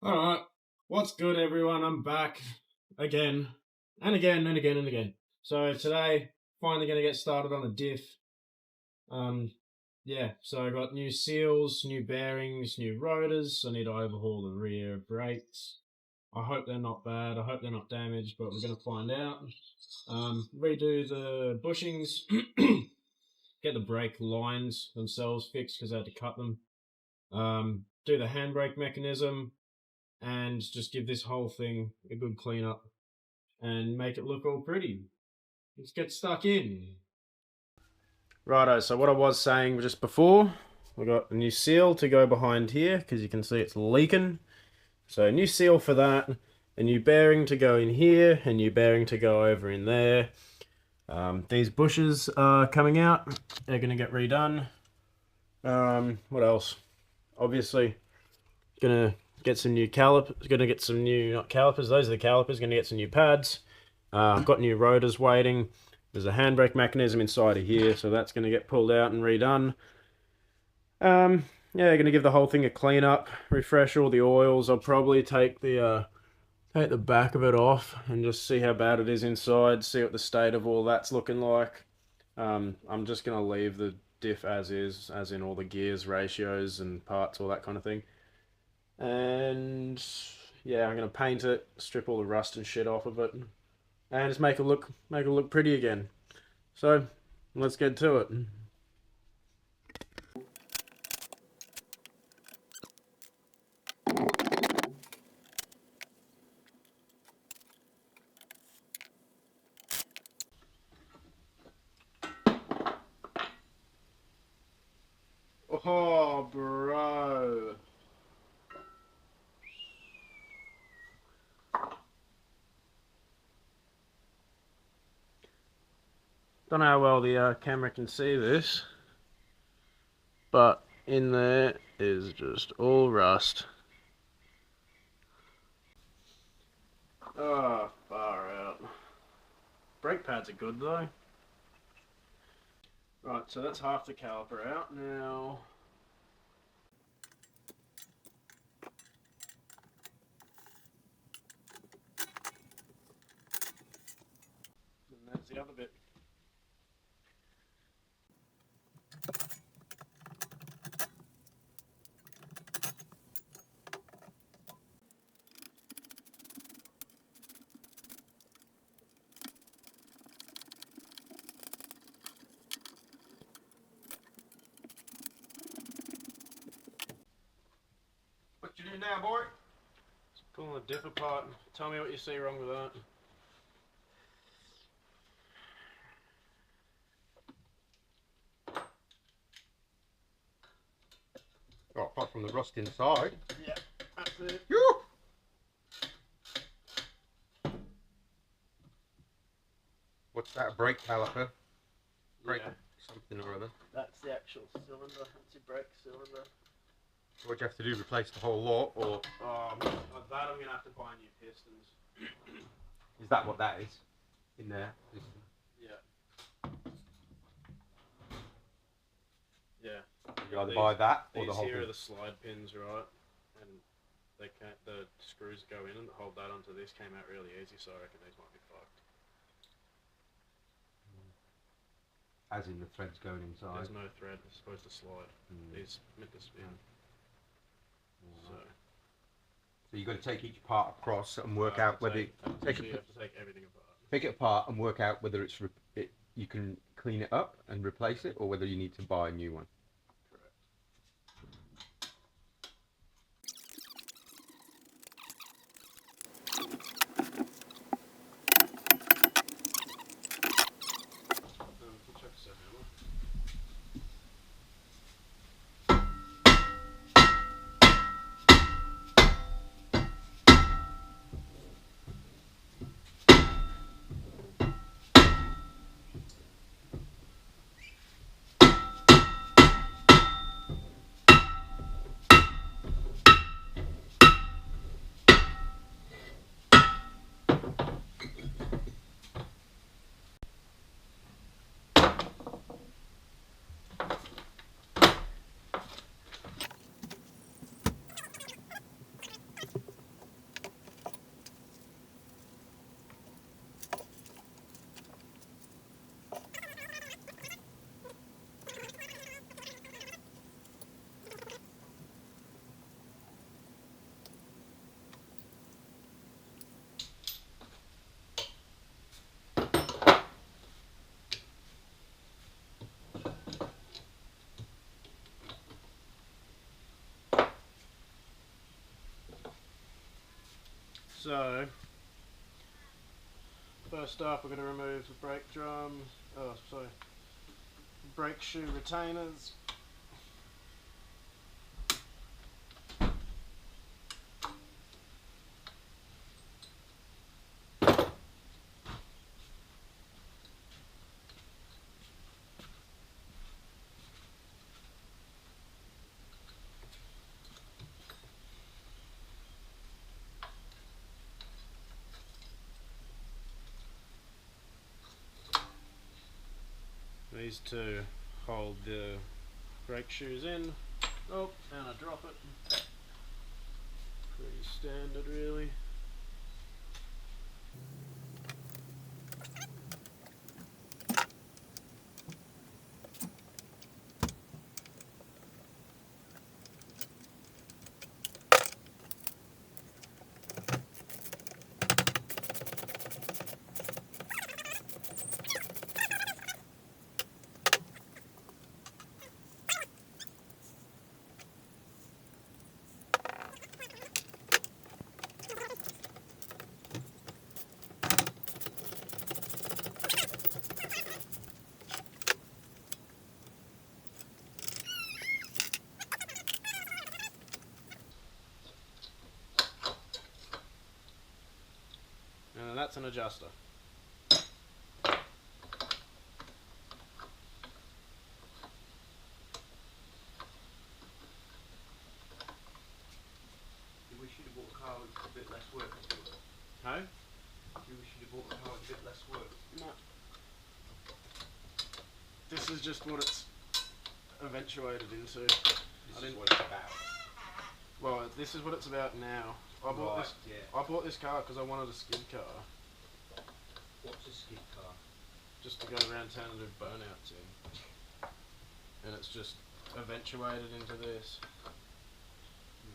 Alright, what's good everyone? I'm back again and again and again and again. So today, finally going to get started on a diff. Yeah, so I got new seals, new bearings, new rotors. I need to overhaul the rear brakes. I hope they're not bad, I hope they're not damaged, but we're going to find out. Redo the bushings, get the brake lines themselves fixed because I had to cut them. Do the handbrake mechanism, and just give this whole thing a good clean up and make it look all pretty. Let's get stuck in. Righto, so what I was saying just before, we got a new seal to go behind here because you can see it's leaking. So a new seal for that, a new bearing to go in here, a new bearing to go over in there. These bushes are coming out, they're going to get redone. What else? Obviously, gonna get some new calipers, gonna get some new, not calipers, those are the calipers, gonna get some new pads. I've got new rotors waiting. There's a handbrake mechanism inside of here, so that's gonna get pulled out and redone. Yeah, gonna give the whole thing a clean up, refresh all the oils. I'll probably take the back of it off and just see how bad it is inside, see what the state of all that's looking like. I'm just gonna leave the diff as is, as in all the gears, ratios and parts, all that kind of thing. And yeah, I'm gonna paint it, strip all the rust and shit off of it, and just make it look pretty again. So let's get to it. Oh, bro. Don't know how well the camera can see this, but in there is just all rust. Oh, far out. Brake pads are good though. Right, so that's half the caliper out now. And there's the other bit. What you do now, boy? Just pulling the diff apart. Tell me what you see wrong with that. Oh, apart from the rust inside. Yeah, that's it. What's that? A brake caliper? Brake Yeah. something or other. That's the actual cylinder. That's your brake cylinder. So what do you have to do? Replace the whole lot, or That I'm gonna have to buy new pistons. is that what that is in there? Yeah. Yeah. You either buy that or These the whole here thing. are the slide pins, right? And they can't. The screws go in and hold that onto this. Came out really easy, so I reckon these might be fucked. As in the threads going inside. There's no thread. It's supposed to slide. These meant to spin. So you've got to take each part across and work out whether you have to take everything apart. take it apart and work out whether you can clean it up and replace it, or whether you need to buy a new one. So, first up we're going to remove the brake drum, brake shoe retainers. These two hold the brake shoes in. Oh, and I drop it. Pretty standard, really. And that's an adjuster. You wish you'd have bought a car with a bit less work to do it. Hey? You wish you'd have bought a car with a bit less work. No. This is just what it's eventuated into. This is what it's about. Well, this is what it's about now. I bought this. Yeah. I bought this car because I wanted a skid car, What's a skid car? just to go around town and do burnouts in. And it's just eventuated into this.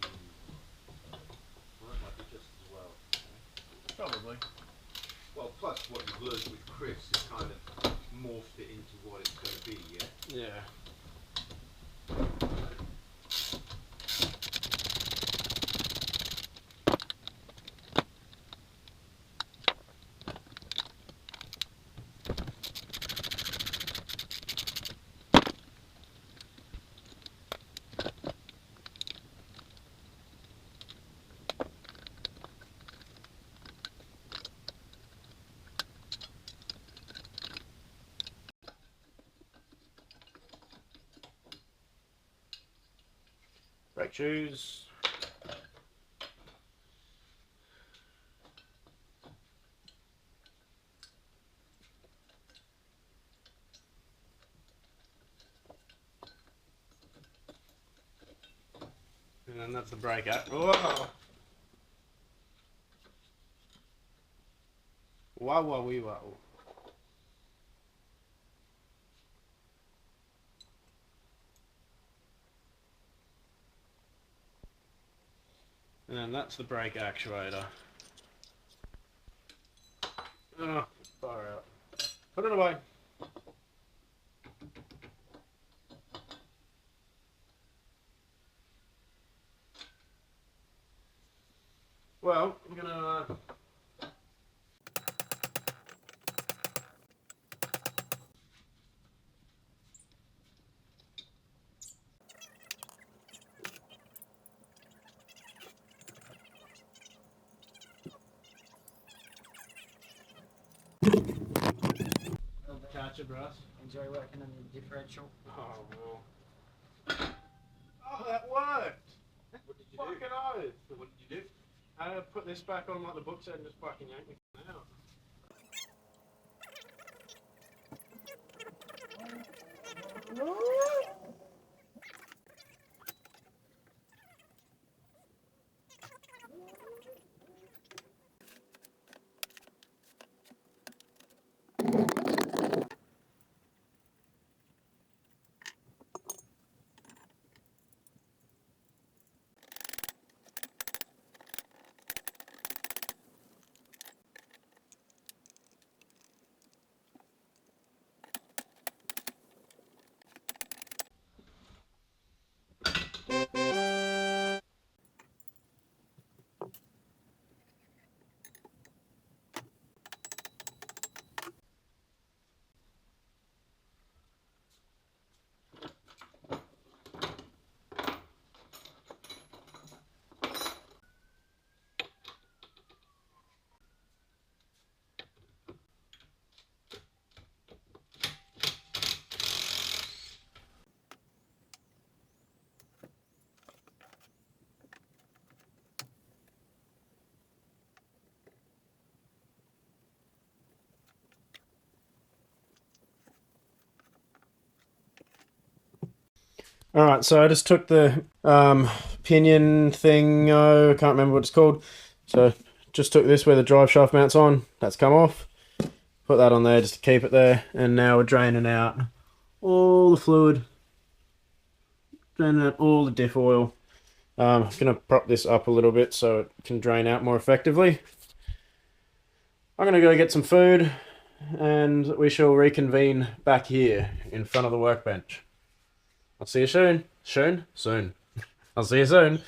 Well, that might be just as well. Probably. Well, plus what you've learned with Chris has kind of morphed it into what it's going to be, yeah? Yeah. Brake shoes. And then that's the brake out. Whoa! Wow, wow, wee, wow. And then that's the brake actuator. Oh, far out. Put it away. Well, I'm gonna catch it, Russ. Enjoy working on the differential. Oh, well. Oh, that worked! What did you Fucking do? oath! What did you do? I put this back on like the book said and just fucking yanked me out. Alright, so I just took the pinion thing, I can't remember what it's called. So just took this where the drive shaft mounts on, that's come off. Put that on there just to keep it there, and now we're draining out all the fluid, draining out all the diff oil. I'm going to prop this up a little bit so it can drain out more effectively. I'm going to go get some food, and we shall reconvene back here in front of the workbench. I'll see you soon. Soon. I'll see you soon.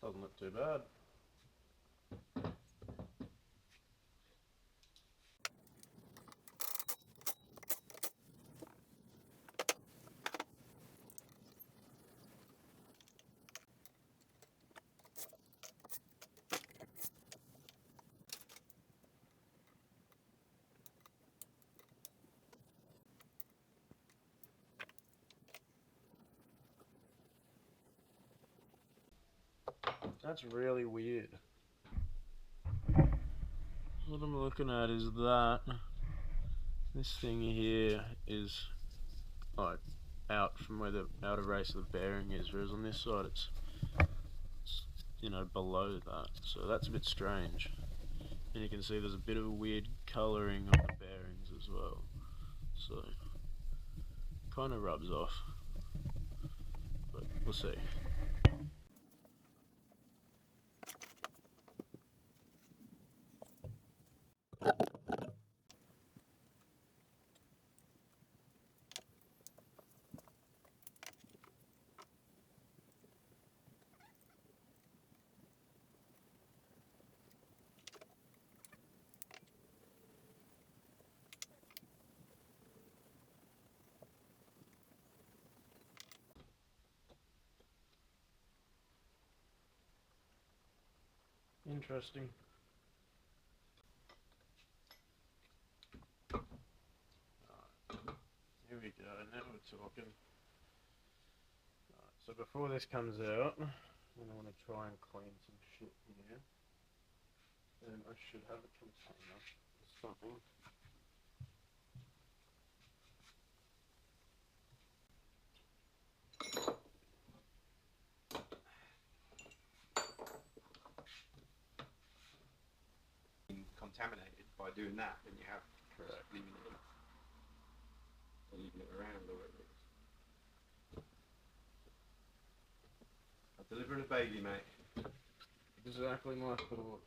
Doesn't look too bad. That's really weird. What I'm looking at is that this thing here is like out from where the outer race of the bearing is, whereas on this side it's you know, below that. So that's a bit strange. And you can see there's a bit of a weird colouring on the bearings as well. So kind of rubs off. But we'll see. Interesting. Here we go, now we're talking. So before this comes out, I'm going to want to try and clean some shit here. And I should have a container or something. Contaminated by doing that, then you have leaving it around or whatever it is. I'll deliver a baby, mate. Exactly my thought.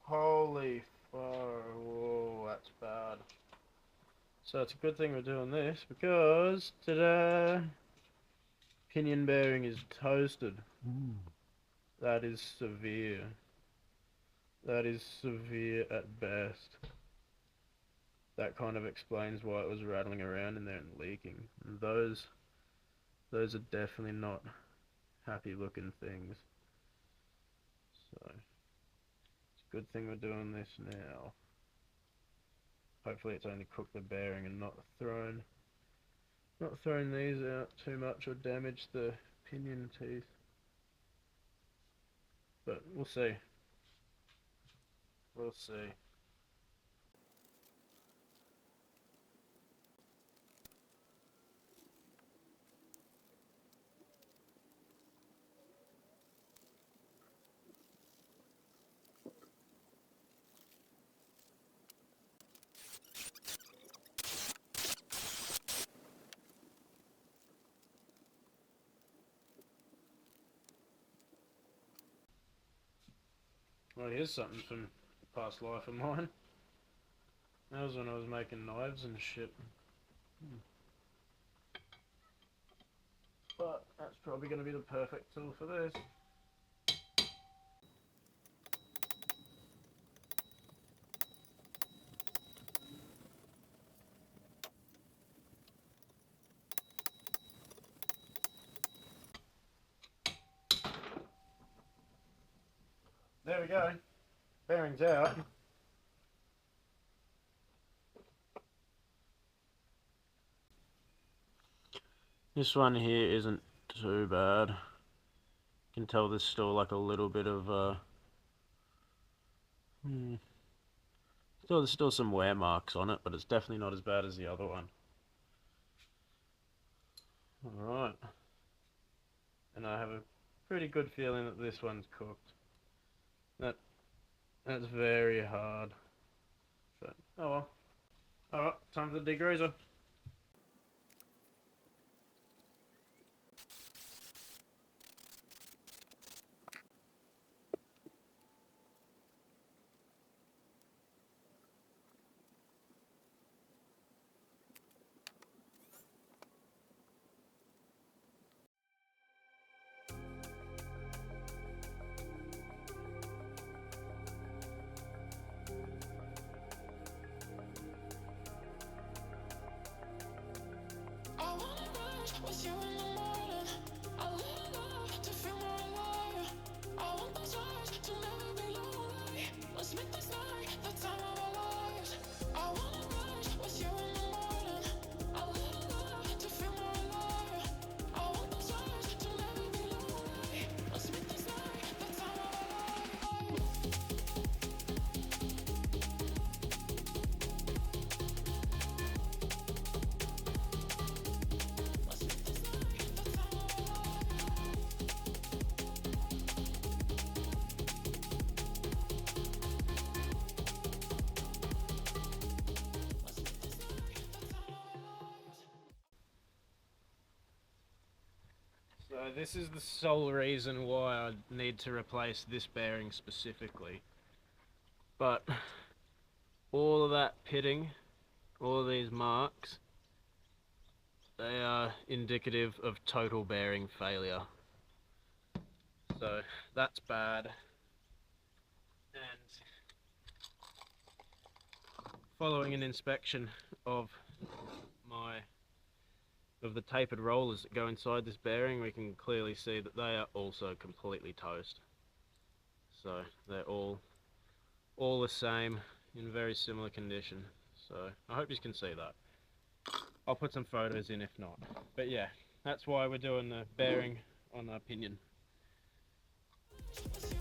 Holy far, whoa, that's bad. So it's a good thing we're doing this because ta-da! Pinion bearing is toasted. That is severe. That is severe at best. That kind of explains why it was rattling around in there and leaking. And those are definitely not happy looking things. So it's a good thing we're doing this now. Hopefully it's only cooked the bearing and not thrown these out too much or damaged the pinion teeth. But we'll see. We'll see. Well, here's something from a past life of mine. That was when I was making knives and shit. probably going to be the perfect tool for this. There we go. Bearings out. This one here isn't too bad. You can tell there's still like a little bit of there's still some wear marks on it, but it's definitely not as bad as the other one. Alright. And I have a pretty good feeling that this one's cooked. That's very hard. But oh well. Alright, time for the degreaser. Was you in the morning? I lit up to feel more alive. I want those eyes to never be lonely. Let's make this night the time of our lives. I wanna ride with you in the morning. I lit up to feel more alive. I want those eyes to never be lonely. Let's make this night the time of our lives. So this is the sole reason why I need to replace this bearing specifically. But all of that pitting, all of these marks, they are indicative of total bearing failure. So that's bad. And following an inspection of the tapered rollers that go inside this bearing, we can clearly see that they are also completely toast. So they're all the same, in very similar condition. So I hope you can see that. I'll put some photos in if not. But yeah, that's why we're doing the bearing on our pinion. Was you